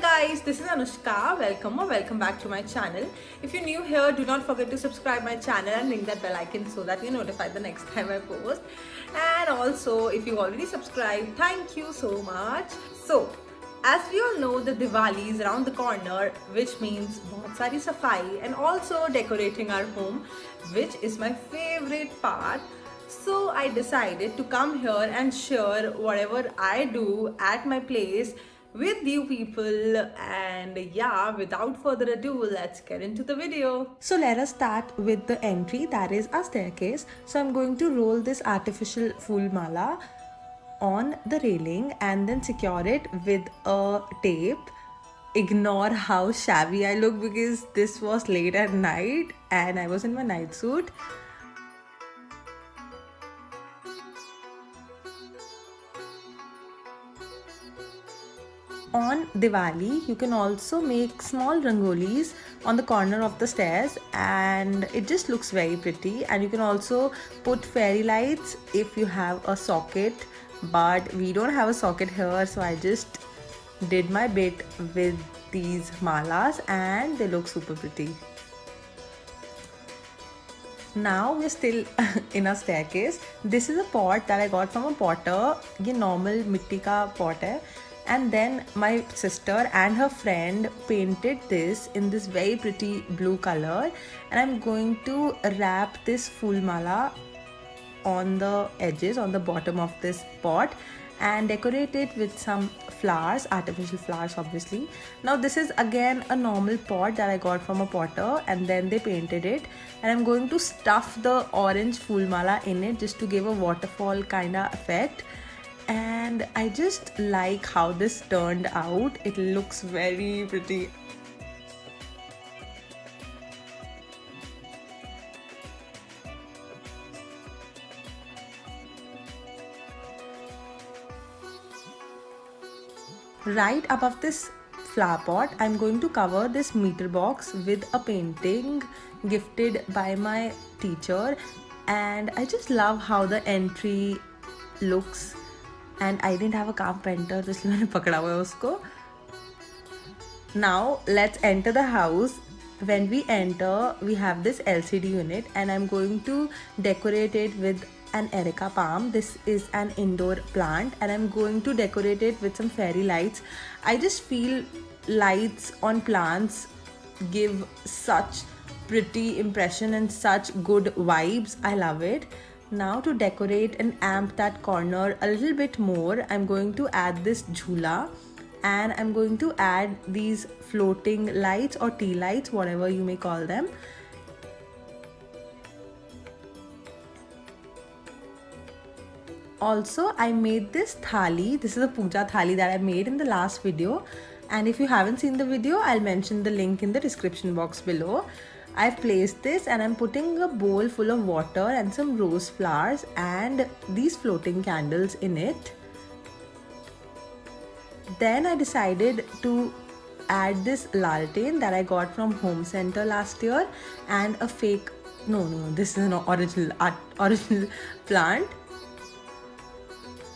guys, this is Anushka. Welcome or welcome back to my channel. If you're new here, do not forget to subscribe my channel and ring that bell icon so that you're notified the next time I post. And also, if you already subscribed, thank you so much. So, as we all know, the Diwali is around the corner, which means bahut sari safai and also decorating our home, which is my favorite part. So I decided to come here and share whatever I do at my place with you people. And yeah, without further ado, let's get into the video. So let us start with the entry, that is our staircase. So I'm going to roll this artificial fool mala on the railing and then secure it with a tape. Ignore how shabby I look because this was late at night and I was in my night suit. On Diwali, you can also make small rangolis on the corner of the stairs and it just looks very pretty. And you can also put fairy lights if you have a socket, but we don't have a socket here, so I just did my bit with these malas and they look super pretty. Now we're still in a staircase. This is a pot that I got from a potter. ये normal मिट्टी का pot है. And then my sister and her friend painted this in this very pretty blue color. And I'm going to wrap this fool mala on the edges, on the bottom of this pot, and decorate it with some flowers, artificial flowers obviously. Now this is again a normal pot that I got from a potter and then they painted it, and I'm going to stuff the orange fool mala in it just to give a waterfall kinda effect. And I just like how this turned out. It looks very pretty. Right above this flower pot, I'm going to cover this meter box with a painting gifted by my teacher, and I just love how the entry looks. And I didn't have a carpenter, तो इसलिए मैंने पकड़ा हुआ है उसको. Now let's enter the house. When we enter, we have this LCD unit and I'm going to decorate it with an Erica palm. This is an indoor plant and I'm going to decorate it with some fairy lights. I just feel lights on plants give such pretty impression and such good vibes. I love it. Now to decorate and amp that corner a little bit more, I'm going to add this jhula and I'm going to add these floating lights or tea lights, whatever you may call them. Also, I made this thali. This is a puja thali that I made in the last video, and if you haven't seen the video, I'll mention the link in the description box below. I've placed this and I'm putting a bowl full of water and some rose flowers and these floating candles in it. Then I decided to add this laltain that I got from Home Center last year and a fake, no, this is an original plant.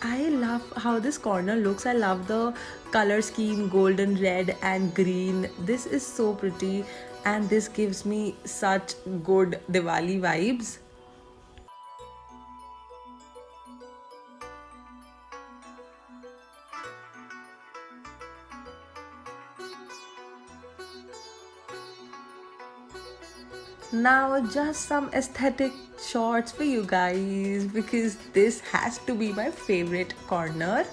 I love how this corner looks. I love the color scheme, golden, red and green. This is so pretty and this gives me such good Diwali vibes. Now just some aesthetic shots for you guys because this has to be my favorite corner.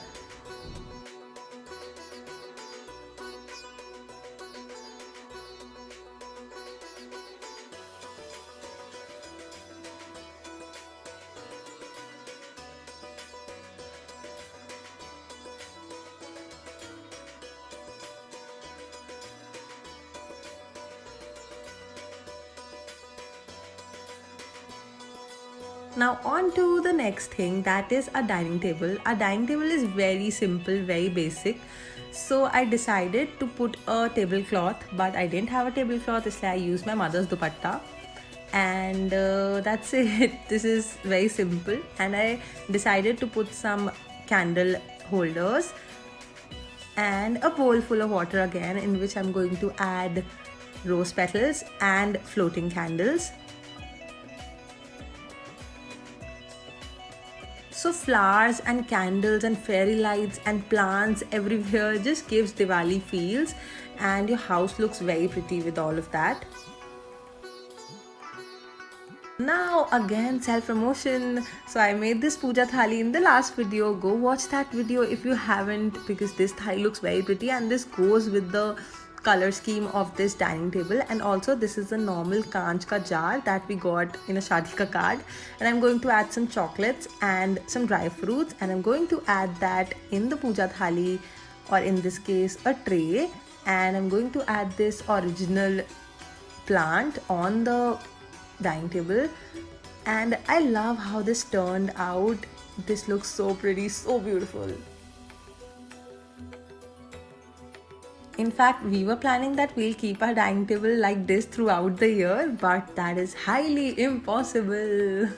Now on to the next thing, that is a dining table. Our dining table is very simple, very basic. So I decided to put a tablecloth, but I didn't have a tablecloth, so I used my mother's dupatta. And that's it. This is very simple. And I decided to put some candle holders. and a bowl full of water again, in which I'm going to add rose petals and floating candles. So flowers and candles and fairy lights and plants everywhere just gives Diwali feels, and your house looks very pretty with all of that. Now again, self-promotion. So I made this puja thali in the last video. Go watch that video if you haven't, because this thali looks very pretty and this goes with the color scheme of this dining table. And also this is a normal kanch ka jar that we got in a shadi ka card, and I'm going to add some chocolates and some dry fruits, and I'm going to add that in the puja thali, or in this case a tray, and I'm going to add this original plant on the dining table. And I love how this turned out. This looks so pretty, so beautiful. In fact, we were planning that we'll keep our dining table like this throughout the year, but that is highly impossible.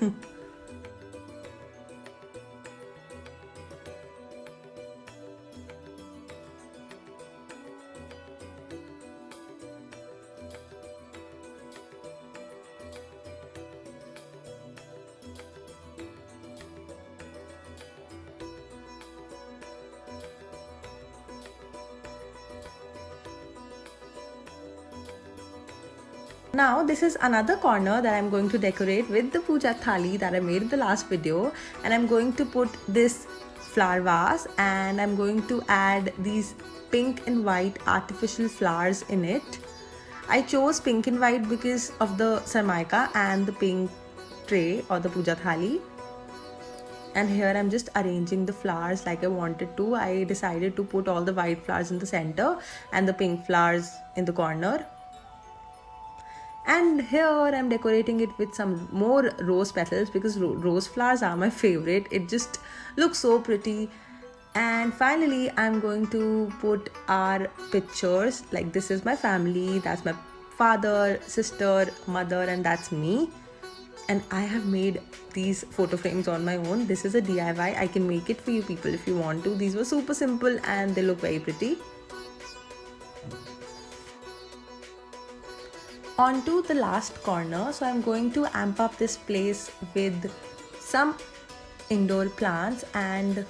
Now this is another corner that I'm going to decorate with the puja thali that I made in the last video, and I'm going to put this flower vase, and I'm going to add these pink and white artificial flowers in it. I chose pink and white because of the sarmaika and the pink tray or the puja thali. And here I'm just arranging the flowers like I wanted to. I decided to put all the white flowers in the center and the pink flowers in the corner. And here I'm decorating it with some more rose petals because rose flowers are my favorite. It just looks so pretty. And finally I'm going to put our pictures, like this is my family, that's my father, sister, mother, and that's me. And I have made these photo frames on my own. This is a DIY. I can make it for you people if you want to. These were super simple and they look very pretty. On to the last corner. So I'm going to amp up this place with some indoor plants and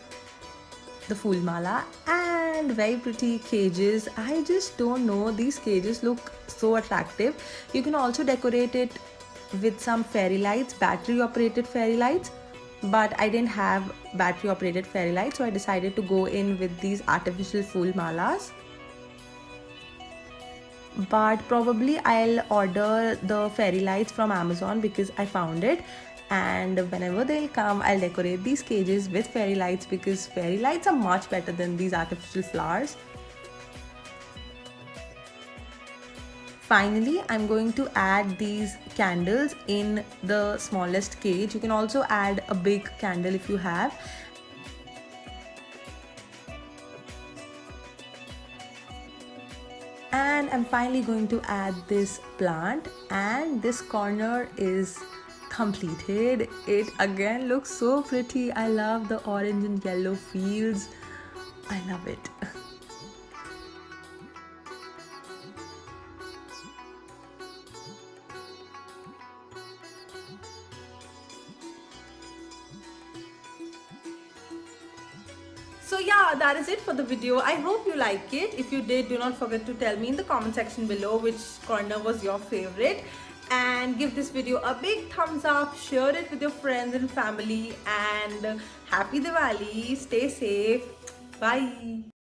the Phool Mala and very pretty cages. I just don't know, these cages look so attractive. You can also decorate it with some fairy lights, battery operated fairy lights, but I didn't have battery operated fairy lights, so I decided to go in with these artificial Phool Malas. But probably I'll order the fairy lights from Amazon because I found it, and whenever they'll come I'll decorate these cages with fairy lights because fairy lights are much better than these artificial flowers. Finally, I'm going to add these candles in the smallest cage. You can also add a big candle if you have. And I'm finally going to add this plant, and this corner is completed. It again looks so pretty. I love the orange and yellow fields. I love it. So yeah, that is it for the video. I hope you like it. If you did, do not forget to tell me in the comment section below which corner was your favorite, and give this video a big thumbs up, share it with your friends and family, and happy Diwali, stay safe, bye.